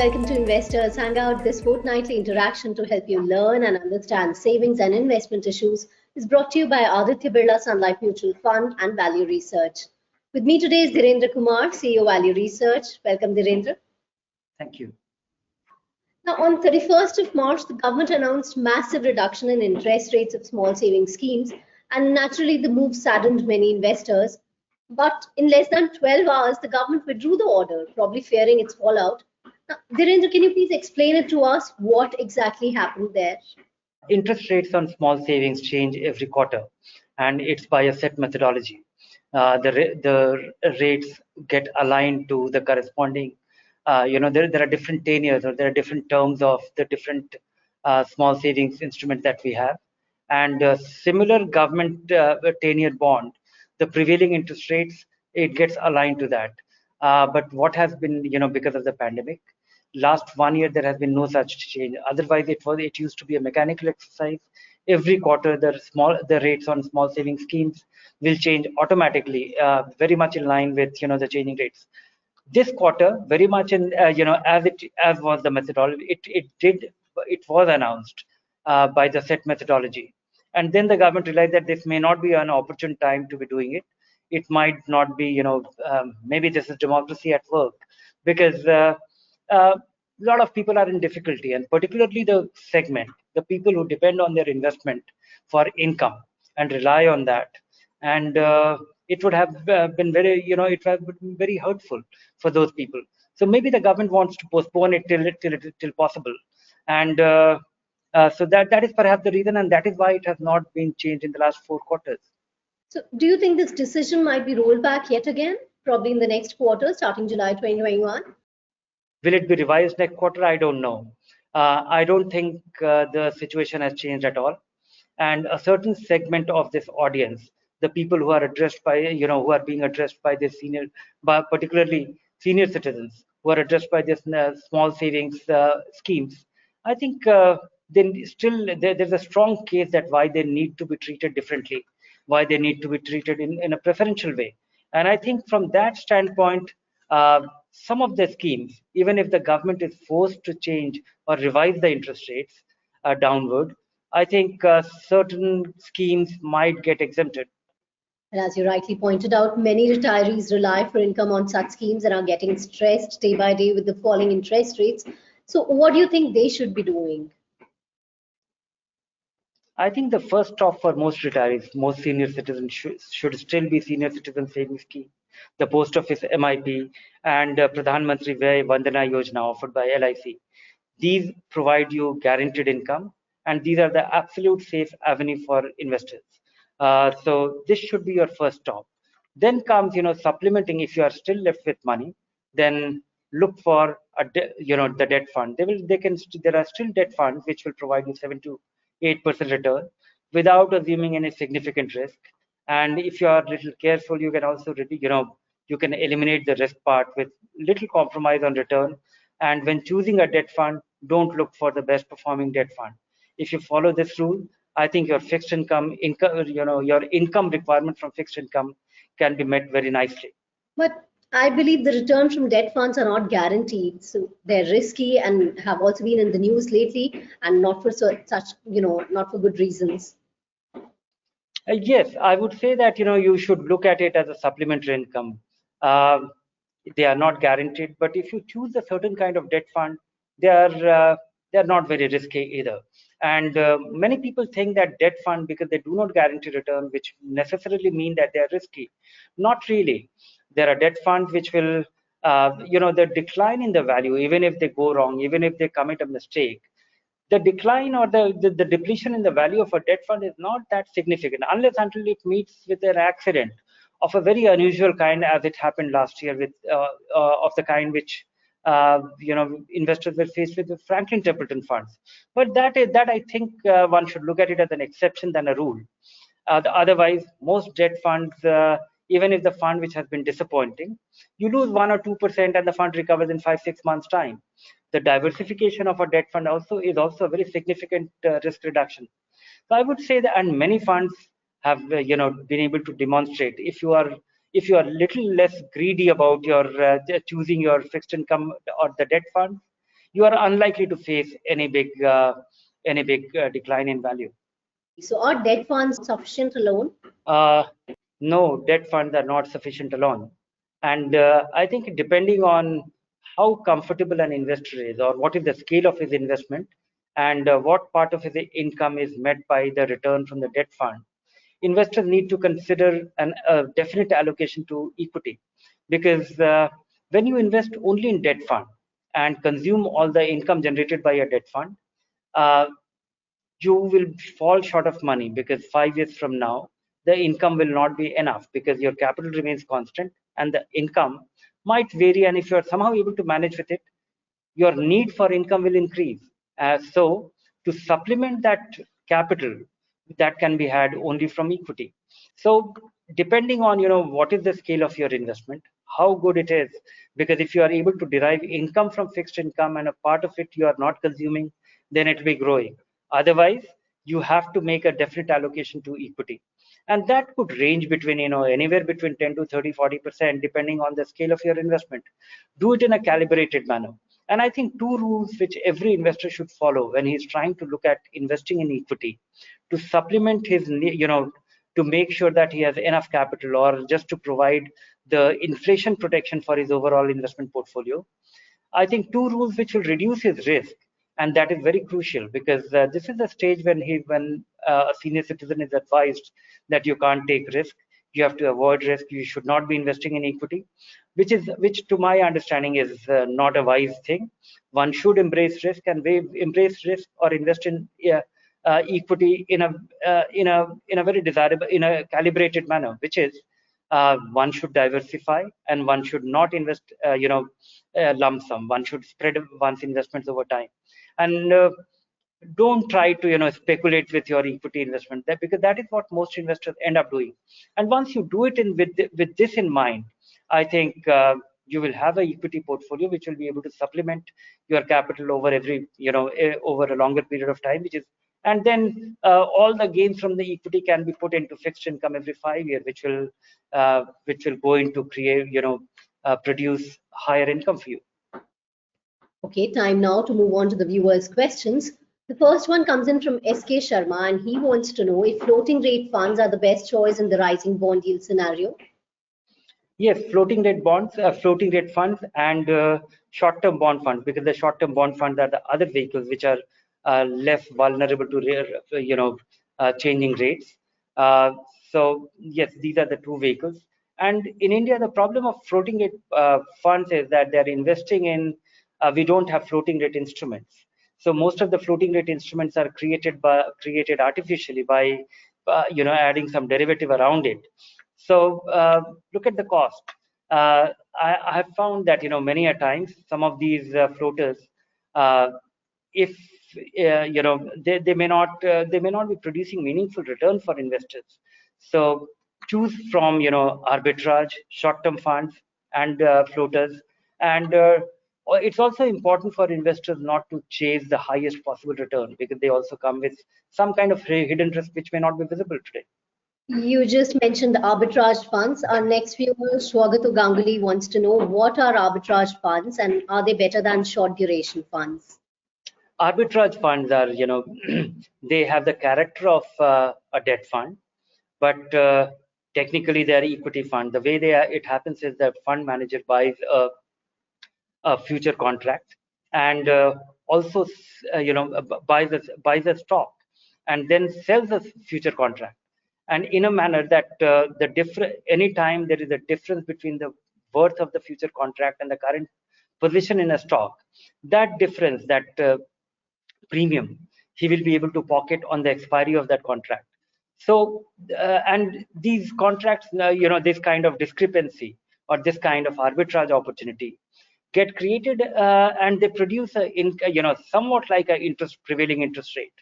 welcome to Investors Hangout. This fortnightly interaction to help you learn and understand savings and investment issues is brought to you by Aditya Birla Sun Life Mutual Fund and Value Research. With me today is Dhirendra Kumar, CEO Value Research. Welcome, Dhirendra. Thank you. Now, on 31st of March, the government announced massive reduction in interest rates of small savings schemes, and naturally the move saddened many investors. But in less than 12 hours, the government withdrew the order, probably fearing its fallout. Now, Dhirendra, can you please explain it to us what exactly happened there? Interest rates on small savings change every quarter, and it's by a set methodology. The rates get aligned to the corresponding, there are different tenures or there are different terms of the different small savings instruments that we have. And similar government tenure bond, the prevailing interest rates, it gets aligned to that. But what has been, because of the pandemic, last 1 year there has been no such change. Otherwise it used to be a mechanical exercise. Every quarter the rates on small saving schemes will change automatically, very much in line with the changing rates. This quarter, very much in as was the methodology, it was announced by the set methodology, and then the government realized that this may not be an opportune time to be doing it. It might not be, maybe this is democracy at work, because a lot of people are in difficulty, and particularly the people who depend on their investment for income and rely on that. And it would have been very, it would have been very hurtful for those people. So maybe the government wants to postpone it till possible. And so that is perhaps the reason, and that is why it has not been changed in the last 4 quarters. So do you think this decision might be rolled back yet again, probably in the next quarter, starting July 2021? Will it be revised next quarter? I don't know. I don't think the situation has changed at all. And a certain segment of this audience, the people who are addressed by, who are being addressed by this particularly senior citizens who are addressed by this small savings schemes, I think there's a strong case that why they need to be treated differently, why they need to be treated in a preferential way. And I think from that standpoint, some of the schemes, even if the government is forced to change or revise the interest rates downward, I think certain schemes might get exempted. And as you rightly pointed out, many retirees rely for income on such schemes and are getting stressed day by day with the falling interest rates. So what do you think they should be doing? I think the first stop for most retirees, most senior citizens should still be senior citizen savings scheme, the post office MIP, and Pradhan Mantri Vyay Vandana Yojana offered by LIC. These provide you guaranteed income, and these are the absolute safe avenue for investors. So this should be your first stop. Then comes, supplementing. If you are still left with money, then look for the debt fund. There are still debt funds which will provide you 7 to 8% return without assuming any significant risk. And if you are a little careful, you can also you can eliminate the risk part with little compromise on return. And when choosing a debt fund, don't look for the best performing debt fund. If you follow this rule, I think your fixed income, your income requirement from fixed income can be met very nicely. But I believe the return from debt funds are not guaranteed, so they're risky and have also been in the news lately, and not for such, not for good reasons. Yes, I would say that you should look at it as a supplementary income. They are not guaranteed, but if you choose a certain kind of debt fund, they are not very risky either. And many people think that debt fund, because they do not guarantee return, which necessarily mean that they are risky. Not really. There are debt funds which will, the decline in the value, even if they go wrong, even if they commit a mistake, the decline or the depletion in the value of a debt fund is not that significant unless until it meets with an accident of a very unusual kind, as it happened last year with of the kind which investors were faced with the Franklin Templeton funds. But that I think one should look at it as an exception than a rule. Otherwise, most debt funds, even if the fund which has been disappointing, you lose 1 or 2% and the fund recovers in 5-6 months time. The diversification of a debt fund is also a very significant risk reduction. So I would say that, and many funds have been able to demonstrate, if you are little less greedy about your choosing your fixed income or the debt fund, you are unlikely to face any big decline in value. So are debt funds sufficient alone? No, debt funds are not sufficient alone. And I think depending on how comfortable an investor is, or what is the scale of his investment, and what part of his income is met by the return from the debt fund, investors need to consider a definite allocation to equity. Because when you invest only in debt fund and consume all the income generated by a debt fund, uh, you will fall short of money, because 5 years from now the income will not be enough, because your capital remains constant and the income might vary, and if you are somehow able to manage with it, your need for income will increase. So to supplement that capital, that can be had only from equity. So depending on what is the scale of your investment, how good it is, because if you are able to derive income from fixed income and a part of it you are not consuming, then it will be growing. Otherwise, you have to make a definite allocation to equity, and that could range between anywhere between 10 to 30, 40%, depending on the scale of your investment. Do it in a calibrated manner. And I think two rules which every investor should follow when he's trying to look at investing in equity, to supplement his, to make sure that he has enough capital, or just to provide the inflation protection for his overall investment portfolio. I think two rules which will reduce his risk, and that is very crucial, because this is the stage when a senior citizen is advised that you can't take risk, you have to avoid risk, you should not be investing in equity, which to my understanding is not a wise thing. One should embrace risk, and embrace risk or invest in equity in a very desirable, in a calibrated manner, which is one should diversify, and one should not invest lump sum. One should spread one's investments over time, and don't try to speculate with your equity investment, because that is what most investors end up doing. And once you do it with this in mind, I think you will have an equity portfolio which will be able to supplement your capital over over a longer period of time, which is, and then all the gains from the equity can be put into fixed income every 5 years, which will go into create produce higher income for you. Okay, time now to move on to the viewers' questions. The first one comes in from SK Sharma, and he wants to know if floating rate funds are the best choice in the rising bond yield scenario. Yes, floating rate bonds, floating rate funds, and short-term bond funds, because the short-term bond funds are the other vehicles which are less vulnerable to changing rates. Uh, so yes, these are the two vehicles. And in India, the problem of floating rate funds is that they're investing in, we don't have floating rate instruments. So most of the floating rate instruments are created artificially by adding some derivative around it. So look at the cost. I have found that many a times some of these floaters, uh, if they may not be producing meaningful return for investors. So choose from arbitrage, short-term funds, and floaters. And it's also important for investors not to chase the highest possible return, because they also come with some kind of hidden risk which may not be visible today. You just mentioned the arbitrage funds. Our next viewer, Swagato Ganguly, wants to know what are arbitrage funds and are they better than short duration funds? Arbitrage funds are, they have the character of a debt fund, but technically they are equity fund. The way it happens is the fund manager buys a future contract, and also buys a stock, and then sells a future contract, and in a manner that the different anytime there is a difference between the worth of the future contract and the current position in a stock, that difference, that premium, he will be able to pocket on the expiry of that contract. So and these contracts, this kind of discrepancy or this kind of arbitrage opportunity get created, and they produce somewhat like a prevailing interest rate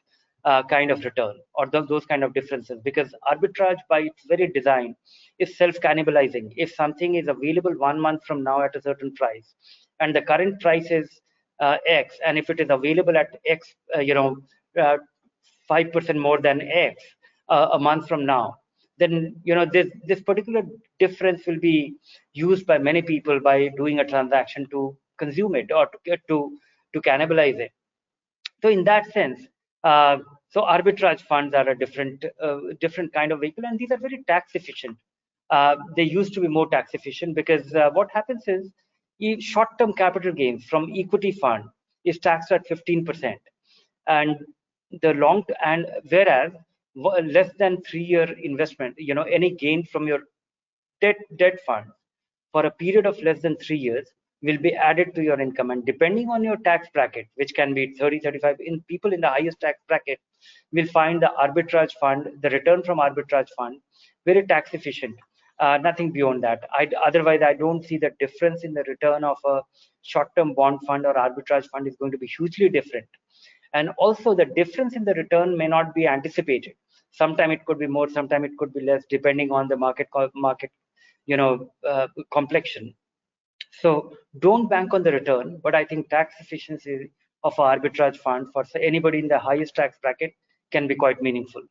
kind of return, or those kind of differences, because arbitrage by its very design is self cannibalizing. If something is available 1 month from now at a certain price, and the current price is X, and if it is available at X, 5% more than X a month from now, then this particular difference will be used by many people by doing a transaction to consume it, or to to cannibalize it. So in that sense, so arbitrage funds are a different kind of vehicle, and these are very tax efficient. They used to be more tax efficient because what happens is short-term capital gains from equity fund is taxed at 15%, and the long and whereas less than 3-year investment, any gain from your debt fund for a period of less than 3 years will be added to your income, and depending on your tax bracket, which can be 30, 35, in people in the highest tax bracket will find the arbitrage fund, the return from arbitrage fund, very tax efficient. Nothing beyond that. Otherwise I don't see the difference in the return of a short-term bond fund or arbitrage fund is going to be hugely different. And also the difference in the return may not be anticipated. Sometime it could be more, sometime it could be less, depending on the market complexion. So don't bank on the return, but I think tax efficiency of an arbitrage fund for anybody in the highest tax bracket can be quite meaningful.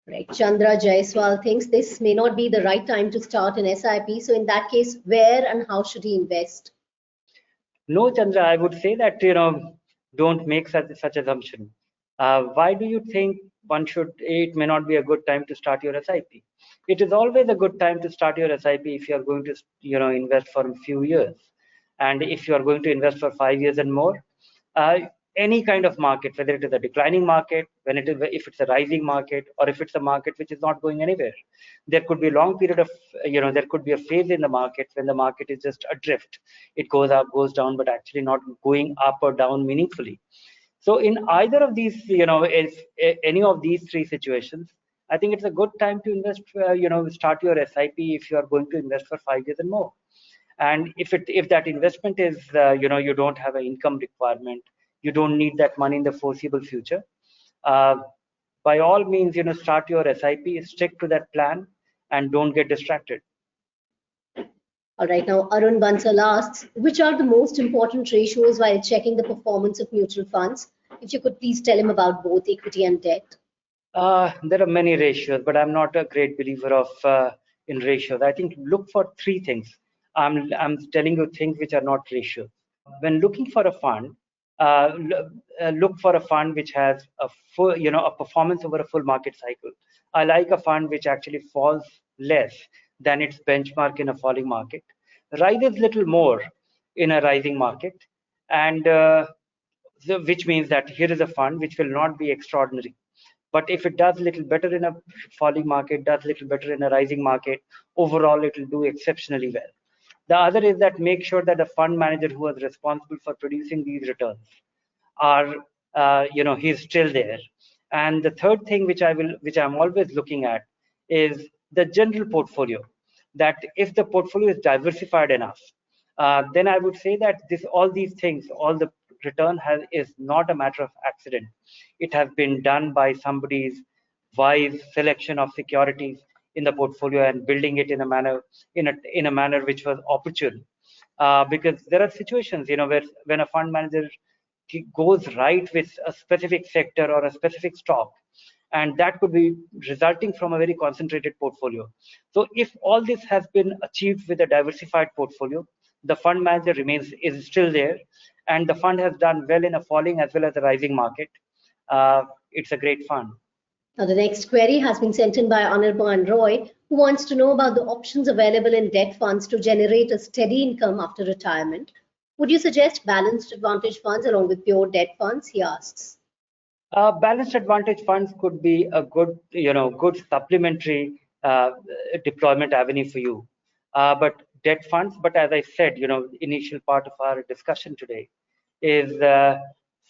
Right. Chandra Jaiswal thinks this may not be the right time to start an SIP. So in that case, where and how should he invest? No, Chandra, I would say that, don't make such assumption. Why do you think it may not be a good time to start your SIP? It is always a good time to start your SIP if you are going to, invest for a few years. And if you are going to invest for 5 years and more, any kind of market, whether it is a declining market, if it's a rising market, or if it's a market which is not going anywhere, there could be a long period of, there could be a phase in the market when the market is just adrift. It goes up, goes down, but actually not going up or down meaningfully. So in either of these, if any of these three situations, I think it's a good time to invest, start your SIP if you are going to invest for 5 years and more. And if that investment is, you don't have an income requirement, you don't need that money in the foreseeable future, by all means, start your SIP, stick to that plan, and don't get distracted. All right, now Arun Bansal asks, which are the most important ratios while checking the performance of mutual funds? If you could please tell him about both equity and debt. There are many ratios, but I'm not a great believer of in ratios. I think look for three things. I'm telling you things which are not ratios. When looking for a fund, look for a fund which has a full, a performance over a full market cycle. I like a fund which actually falls less than its benchmark in a falling market, rises little more in a rising market, and which means that here is a fund which will not be extraordinary. But if it does a little better in a falling market, does a little better in a rising market, overall it will do exceptionally well. The other is that make sure that the fund manager who is responsible for producing these returns are, he's still there. And the third thing which I'm always looking at is the general portfolio. That if the portfolio is diversified enough, then I would say that all these things, all the return is not a matter of accident. It has been done by somebody's wise selection of securities in the portfolio and building it in a manner which was opportune. Because there are situations, where when a fund manager goes right with a specific sector or a specific stock, and that could be resulting from a very concentrated portfolio. So if all this has been achieved with a diversified portfolio, the fund manager is still there, and the fund has done well in a falling as well as a rising market. It's a great fund. Now, the next query has been sent in by Anirban Roy, who wants to know about the options available in debt funds to generate a steady income after retirement. Would you suggest balanced advantage funds along with pure debt funds? He asks. Balanced advantage funds could be a good, good supplementary deployment avenue for you. But debt funds, but as I said, initial part of our discussion today is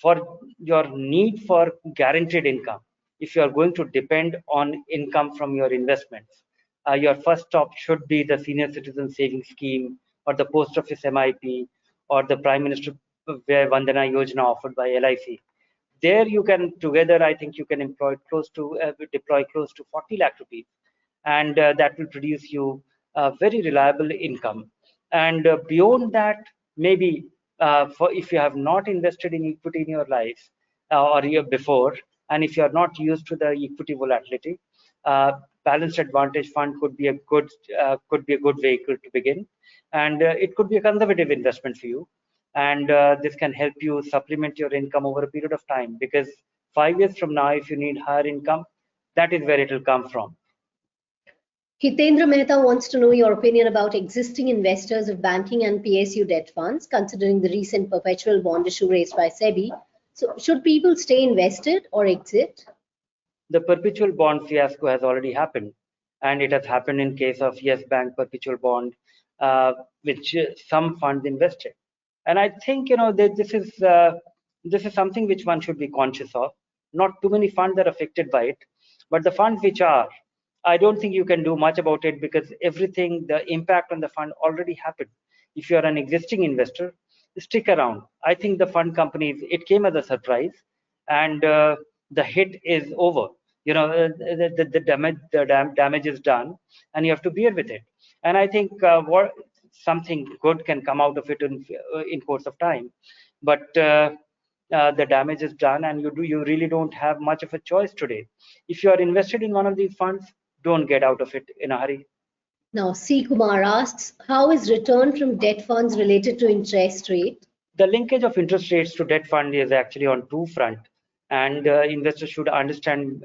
for your need for guaranteed income. If you are going to depend on income from your investments, your first stop should be the senior citizen savings scheme or the post office MIP or the Prime Minister Vandana Yojana offered by LIC. There you can together, I think you can deploy close to 40 lakh rupees, and that will produce you a very reliable income. And beyond that, maybe for if you have not invested in equity in your life or year before, and if you are not used to the equity volatility, balanced advantage fund could be a good vehicle to begin, and it could be a conservative investment for you. and this can help you supplement your income over a period of time, because 5 years from now, if you need higher income, that is where it will come from. Hitendra Mehta wants to know your opinion about existing investors of banking and PSU debt funds, considering the recent perpetual bond issue raised by SEBI. So, should people stay invested or exit? The perpetual bond fiasco has already happened, and it has happened in case of Yes Bank perpetual bond, which some funds invested. And I think that this is something which one should be conscious of. Not too many funds are affected by it, but the funds which are, I don't think you can do much about it, because everything, the impact on the fund already happened. If you are an existing investor, stick around. I think the fund companies, it came as a surprise, and the hit is over. The damage is done, and you have to bear with it. And I think what something good can come out of it in course of time, but the damage is done, and you really don't have much of a choice today. If you are invested in one of these funds, don't get out of it in a hurry. Now, C. Kumar asks, how is return from debt funds related to interest rate? The linkage of interest rates to debt fund is actually on two front, and investors should understand,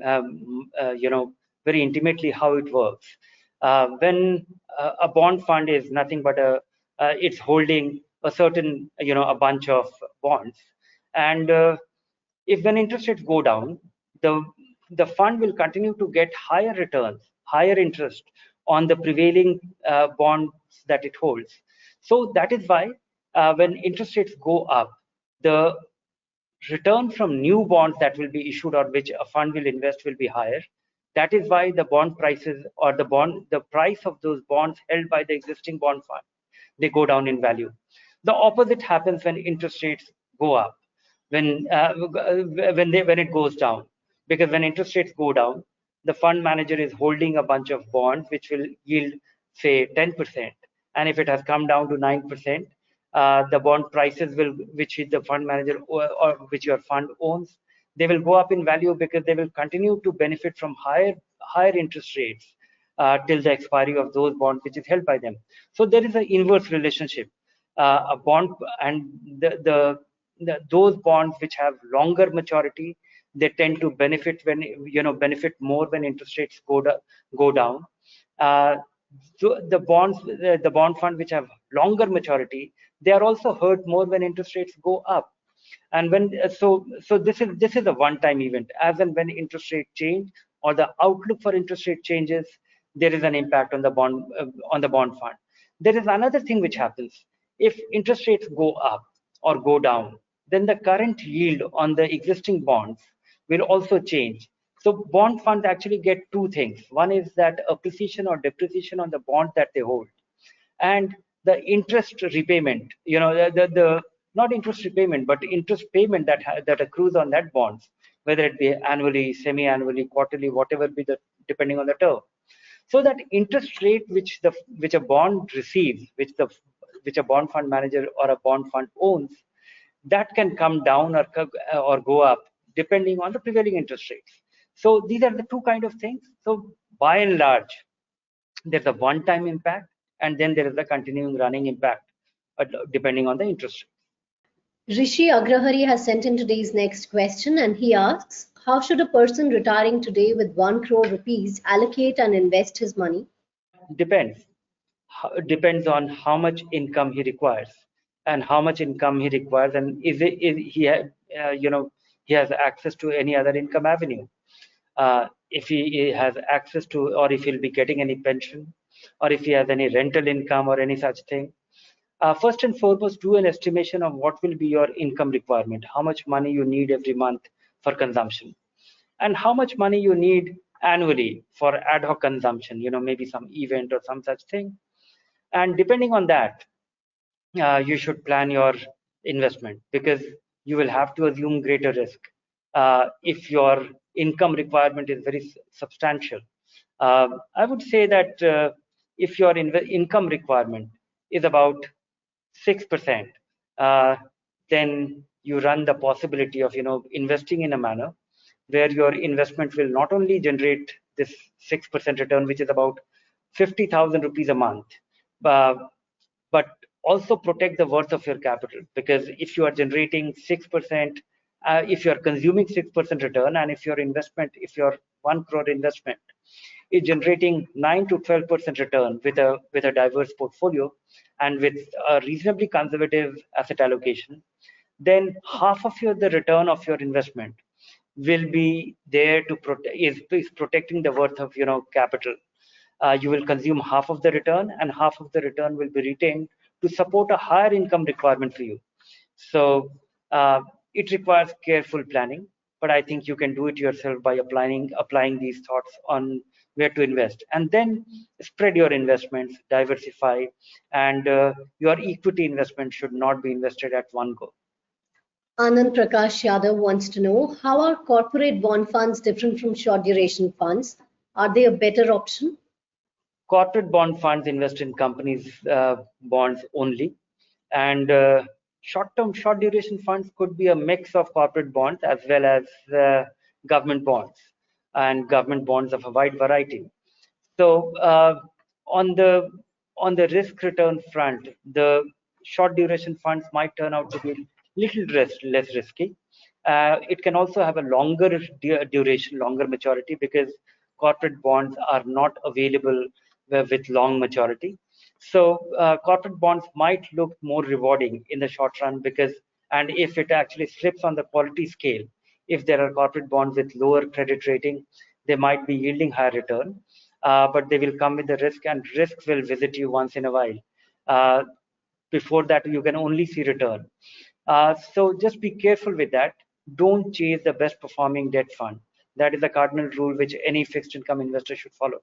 very intimately how it works. When a bond fund is nothing but it's holding a certain, a bunch of bonds, and if when interest rates go down, the the fund will continue to get higher returns, higher interest on the prevailing bonds that it holds. So that is why when interest rates go up, the return from new bonds that will be issued or which a fund will invest will be higher. That is why the bond prices, or the price of those bonds held by the existing bond fund, they go down in value. The opposite happens when interest rates go up, when it goes down, because when interest rates go down, the fund manager is holding a bunch of bonds which will yield, say, 10%, and if it has come down to 9%, the bond prices will, which the fund manager or which your fund owns, they will go up in value, because they will continue to benefit from higher interest rates till the expiry of those bonds which is held by them. So there is an inverse relationship. A bond and those bonds which have longer maturity, they tend to benefit benefit more when interest rates go down. So the bond fund which have longer maturity, they are also hurt more when interest rates go up. And so this is a one-time event. As and when interest rate change, or the outlook for interest rate changes, there is an impact on the bond fund. There is another thing which happens. If interest rates go up or go down, then the current yield on the existing bonds will also change. So bond funds actually get two things. One is that appreciation or depreciation on the bond that they hold, and the interest repayment, the not interest repayment, but interest payment that accrues on that bonds, whether it be annually, semi-annually, quarterly, whatever be the, depending on the term. So that interest rate which a bond receives, which a bond fund manager or a bond fund owns, that can come down or go up depending on the prevailing interest rates. So these are the two kind of things. So by and large, there's a one-time impact, and then there is a continuing running impact depending on the interest rate. Rishi Agrahari has sent in today's next question, and he asks, how should a person retiring today with 1 crore rupees allocate and invest his money? Depends. Depends on how much income he requires, and how much income he requires, and is he has access to any other income avenue. If he has access to, or if he'll be getting any pension, or if he has any rental income or any such thing. First and foremost, do an estimation of what will be your income requirement, how much money you need every month for consumption, and how much money you need annually for ad hoc consumption, maybe some event or some such thing. And depending on that, you should plan your investment, because you will have to assume greater risk if your income requirement is very substantial. I would say that if your income requirement is about 6%, then you run the possibility of investing in a manner where your investment will not only generate this 6% return, which is about 50,000 rupees a month, uh, but also protect the worth of your capital, because if you are generating 6%, if you are consuming 6% return, and if your 1 crore investment is generating 9 to 12% return with a diverse portfolio and with a reasonably conservative asset allocation, then half of the return of your investment will be there to is protecting the worth of capital. You will consume half of the return, and half of the return will be retained to support a higher income requirement for you. So it requires careful planning, but I think you can do it yourself by applying these thoughts on where to invest, and then spread your investments, diversify, and your equity investment should not be invested at one go. Anand Prakash Yadav wants to know, how are corporate bond funds different from short duration funds? Are they a better option? Corporate bond funds invest in companies' bonds only, and short duration funds could be a mix of corporate bonds as well as government bonds, and government bonds of a wide variety. So on the risk return front, the short duration funds might turn out to be little less risky. It can also have a longer duration, longer maturity, because corporate bonds are not available with long maturity. So corporate bonds might look more rewarding in the short run, because, and if it actually slips on the quality scale, if there are corporate bonds with lower credit rating, they might be yielding higher return, but they will come with the risk, and risk will visit you once in a while. Before that, you can only see return. So just be careful with that. Don't chase the best performing debt fund. That is a cardinal rule which any fixed income investor should follow.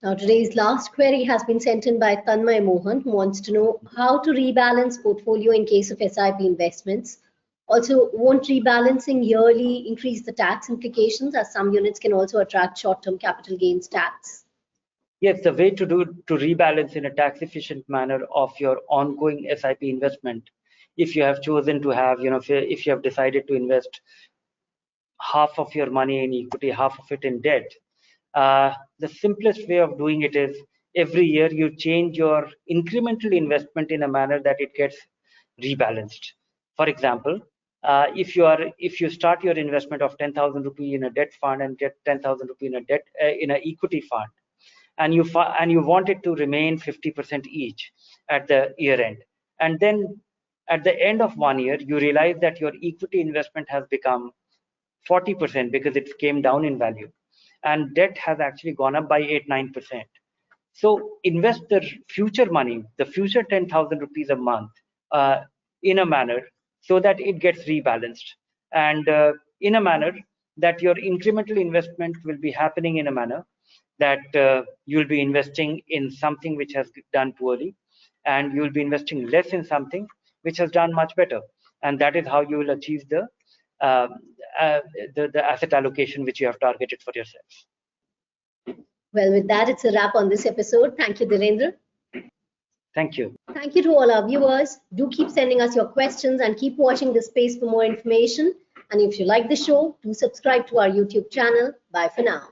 Now, today's last query has been sent in by Tanmay Mohan, who wants to know how to rebalance portfolio in case of SIP investments. Also, won't rebalancing yearly increase the tax implications, as some units can also attract short-term capital gains tax? Yes, the way to rebalance in a tax efficient manner of your ongoing SIP investment, if you have chosen to have, if you have decided to invest half of your money in equity, half of it in debt, the simplest way of doing it is every year you change your incremental investment in a manner that it gets rebalanced. For example, if you start your investment of 10,000 rupee in a debt fund and get 10,000 rupee in a debt in an equity fund, and you want it to remain 50% each at the year end, and then at the end of 1 year you realize that your equity investment has become 40% because it came down in value, and debt has actually gone up by 8-9%. So invest the future money, the future 10,000 rupees a month, in a manner so that it gets rebalanced, and in a manner that your incremental investment will be happening in a manner that you'll be investing in something which has done poorly, and you'll be investing less in something which has done much better. And that is how you will achieve the asset allocation which you have targeted for yourself. Well, with that, it's a wrap on this episode. Thank you, Dhirendra. Thank you. Thank you to all our viewers. Do keep sending us your questions and keep watching this space for more information. And if you like the show, do subscribe to our YouTube channel. Bye for now.